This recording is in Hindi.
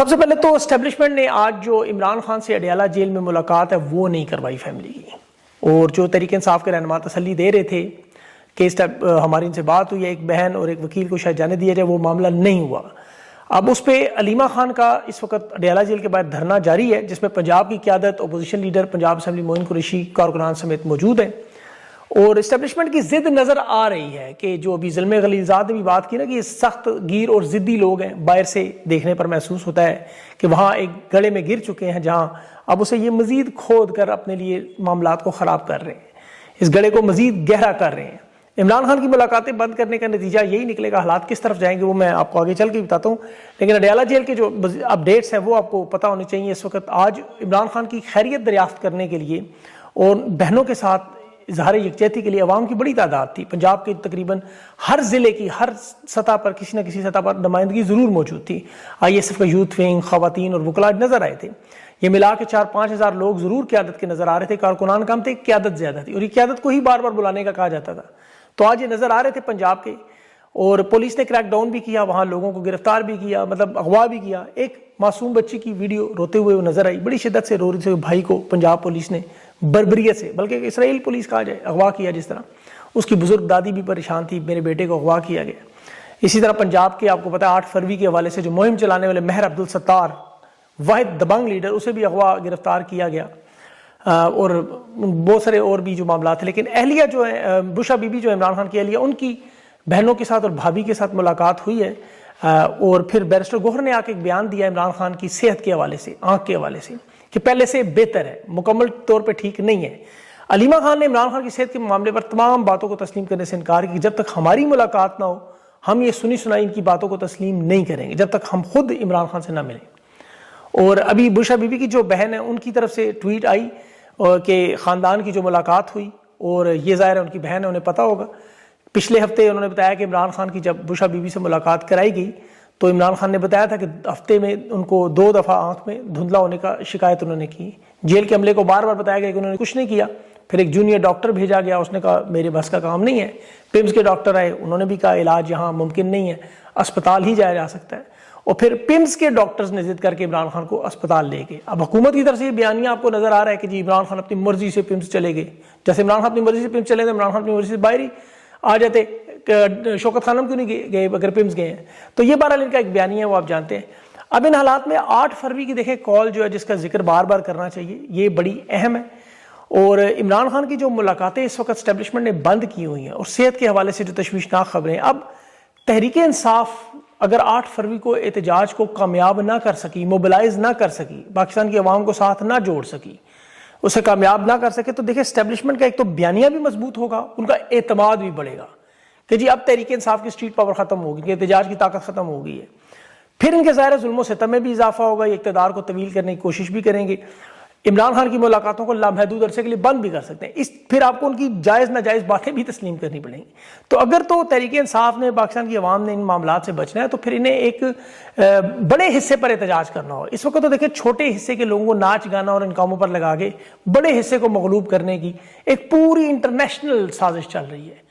सबसे पहले तो एस्टेब्लिशमेंट ने आज जो इमरान खान से अडयाला जेल में मुलाकात है वो नहीं करवाई फैमिली की, और जो तहरीक इंसाफ के रहनुमा तसल्ली दे रहे थे कि हमारी इनसे बात हुई है, एक बहन और एक वकील को शायद जाने दिया जाए, वो मामला नहीं हुआ। अब उस पर अलीमा खान का इस वक्त अडयाला जेल के बाहर धरना जारी है, जिसमें पंजाब की क़यादत, opposition leader Punjab assembly Moin Qureshi, कारकुनान समेत मौजूद हैं। और इस्टेब्लिशमेंट की जिद नज़र आ रही है कि जो अभी ज़ुल्म गलीज़ात ने भी बात की ना कि ये सख्त गिर और ज़िद्दी लोग हैं, बाहर से देखने पर महसूस होता है कि वहाँ एक गड़े में गिर चुके हैं, जहाँ अब उसे ये मज़ीद खोद कर अपने लिए मामलात को ख़राब कर रहे हैं, इस गड़े को मज़ीद गहरा कर रहे हैं। इमरान खान की मुलाकातें बंद करने का नतीजा यही निकलेगा। हालात किस तरफ जाएंगे वो मैं आपको आगे चल के बताता हूँ, लेकिन अडयाला जेल के जो अपडेट्स हैं वो आपको पता होने चाहिए। इस वक्त आज इमरान खान की खैरियत दरियाफ्त करने के लिए और बहनों के साथ इजहार यकजहती के लिए अवाम की बड़ी तादाद थी। पंजाब के तकरीबन हर ज़िले की हर सतह पर किसी न किसी सतह पर नुमाइंदगी ज़रूर मौजूद थी। ISF का यूथ विंग, ख़वातीन और वकला नज़र आए थे। ये मिला के 4-5 हज़ार लोग ज़रूर क़यादत के नज़र आ रहे थे। कारकुनान कम थे, क़यादत ज़्यादा थी, और ये क़यादत को ही बार बार बुलाने का कहा जाता था। तो आज ये नज़र आ रहे थे पंजाब के, और पुलिस ने क्रैकडाउन भी किया, वहाँ लोगों को गिरफ्तार भी किया, मतलब अगवा भी किया। एक मासूम बच्ची की वीडियो रोते हुए वो नजर आई, बड़ी शिद्दत से रो रही थी। भाई को पंजाब पुलिस ने बर्बरियत से, बल्कि इसराइल पुलिस कहा जाए, अगवा किया। जिस तरह उसकी बुजुर्ग दादी भी परेशान थी, मेरे बेटे को अगवा किया गया। इसी तरह पंजाब के आपको पता है 8 फरवरी के हवाले से जो मुहिम चलाने वाले महर अब्दुल सत्तार, वाहिद दबंग लीडर, उसे भी अगवा गिरफ्तार किया गया, और बहुत सारे और भी जो मामला थे। लेकिन अहलिया जो है, बुशा बीबी जो इमरान खान की अहलिया, उनकी बहनों के साथ और भाभी के साथ मुलाकात हुई है, और फिर बैरिस्टर गौहर ने आके एक बयान दिया इमरान खान की सेहत के हवाले से, आंख के हवाले से, कि पहले से बेहतर है, मुकम्मल तौर पे ठीक नहीं है। अलीमा खान ने इमरान खान की सेहत के मामले पर तमाम बातों को तस्लीम करने से इनकार किया कि जब तक हमारी मुलाकात ना हो हम ये सुनी सुनाई इनकी बातों को तस्लीम नहीं करेंगे, जब तक हम खुद इमरान खान से ना मिलें। और अभी बुशा बीबी की जो बहन है उनकी तरफ से ट्वीट आई कि ख़ानदान की जो मुलाकात हुई, और ये ज़ाहिर है उनकी बहन है, उन्हें पता होगा। पिछले हफ्ते उन्होंने बताया कि इमरान खान की जब बुशा बीबी से मुलाकात कराई गई तो इमरान खान ने बताया था कि हफ्ते में उनको 2 दफ़ा आंख में धुंधला होने का शिकायत उन्होंने की। जेल के अमले को बार बार बताया गया कि उन्होंने कुछ नहीं किया। फिर एक जूनियर डॉक्टर भेजा गया, उसने कहा मेरे बस का काम नहीं है। पिम्स के डॉक्टर आए, उन्होंने भी कहा इलाज यहाँ मुमकिन नहीं है, अस्पताल ही जाया जा सकता है। और फिर पिम्स के डॉक्टर्स ने जिद करके इमरान खान को अस्पताल ले गए। अब हुकूमत की तरफ से ये बयानिया आपको नजर आ रहा है कि जी इमरान खान अपनी मर्जी से पिम्स चले गए। जैसे इमरान खान अपनी मर्जी से पिम्स चले गए, इमरान खान अपनी मर्जी से बाहर ही आ जाते, शौकत खानम क्यों नहीं गए अगर पिम्स गए हैं। तो ये बहरहाल इनका एक बयानिया है, वो आप जानते हैं। अब इन हालात में 8 फरवरी की देखें कॉल जो है, जिसका जिक्र बार बार करना चाहिए, ये बड़ी अहम है। और इमरान खान की जो मुलाकातें इस वक्त एस्टेब्लिशमेंट ने बंद की हुई हैं, और सेहत के हवाले से जो तशवीशनाक खबरें, अब तहरीक इंसाफ अगर 8 फरवरी को एहतजाज को कामयाब ना कर सकी, मोबिलाइज ना कर सकी, पाकिस्तान की आवाम को साथ ना जोड़ सकी, उसे कामयाब ना कर सके, तो देखिए एस्टेब्लिशमेंट का एक तो बयानिया भी मजबूत होगा, उनका एतमाद भी बढ़ेगा कि जी अब तहरीक इंसाफ की स्ट्रीट पावर खत्म होगी, कि एहतजाज की ताकत खत्म हो गई है। फिर इनके ज़ाहिर जुल्म सितम में भी इजाफा होगा, इक़्तिदार को तवील करने की कोशिश भी करेंगे। इमरान खान की मुलाकातों को लामहदूद अरसे के लिए बंद भी कर सकते हैं। फिर आपको उनकी जायज़ नाजायज़ बातें भी तस्लीम करनी पड़ेंगी। तो अगर तो तहरीक इंसाफ ने, पाकिस्तान की आवाम ने इन मामलात से बचना है, तो फिर इन्हें एक बड़े हिस्से पर एहतजाज करना हो। इस वक्त तो देखिए छोटे हिस्से के लोगों को नाच गाना और इन कामों पर लगा के बड़े हिस्से को मगलूब करने की एक पूरी इंटरनेशनल साजिश चल रही है।